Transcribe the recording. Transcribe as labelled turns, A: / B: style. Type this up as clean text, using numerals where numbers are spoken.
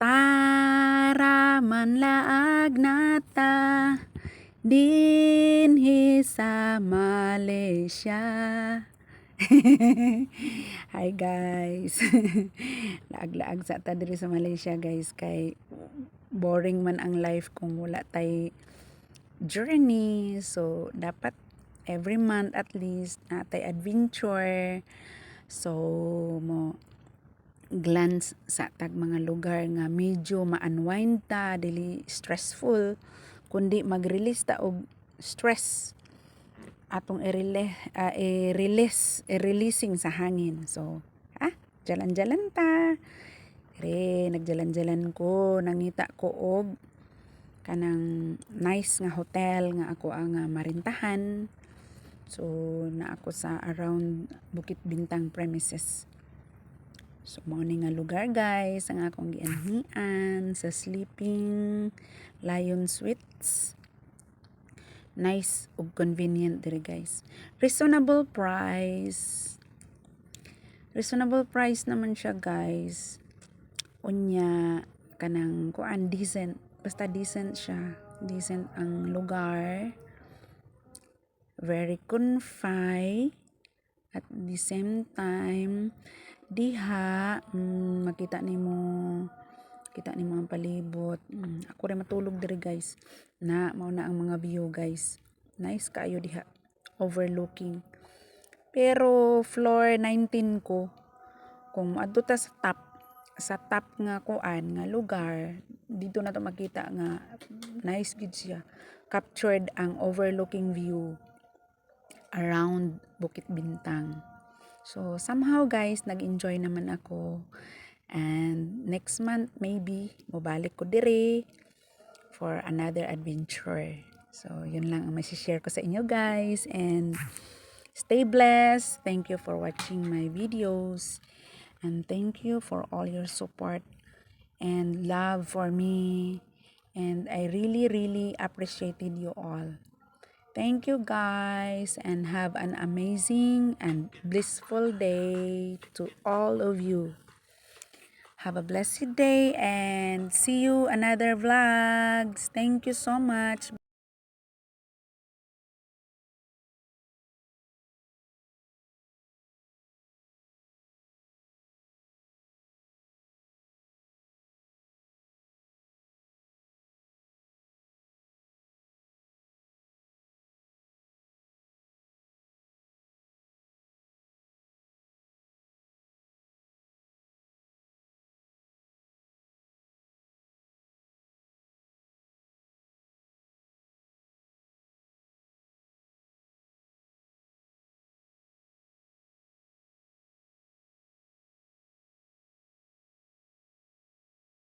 A: Tara manlaag nata dinhi sa Malaysia. Hi guys. Laag-laag sa ta diri sa Malaysia guys kay boring man ang life kung wala tay journey. So dapat every month at least natay adventure. So mo glance sa tag mga lugar nga medyo ma-unwind ta, dili stressful, kundi mag-release ta og stress atong i-releasing sa hangin. So, jalan-jalan ta. Nagjalan-jalan ko, nangita ko og kanang nice nga hotel nga ako ang marintahan. So, na ako sa around Bukit Bintang premises. So, mao ni nga lugar guys, ang akong gianhian sa Sleeping Lion Suites. Nice ug convenient diri guys. Reasonable price. Reasonable price naman siya guys. Unya kanang kuan decent. Basta decent siya. Decent ang lugar. Very comfy. At the same time, diha makita nimo ang palibot. Ako rin matulog diri guys. Mao na ang mga view guys. Nice kaayo diha. Overlooking. Pero floor 19 ko. Kung adto ta sa top nga kuan nga lugar, dito na to makita nga nice gid siya. Captured ang overlooking view around Bukit Bintang. So, somehow guys, nag-enjoy naman ako. And next month, maybe, mabalik ko dire for another adventure. So, yun lang ang masishare ko sa inyo guys. And stay blessed. Thank you for watching my videos. And thank you for all your support and love for me. And I really, really appreciated you all. Thank you guys and have an amazing and blissful day to all of you. Have a blessed day and see you another vlogs. Thank you so much.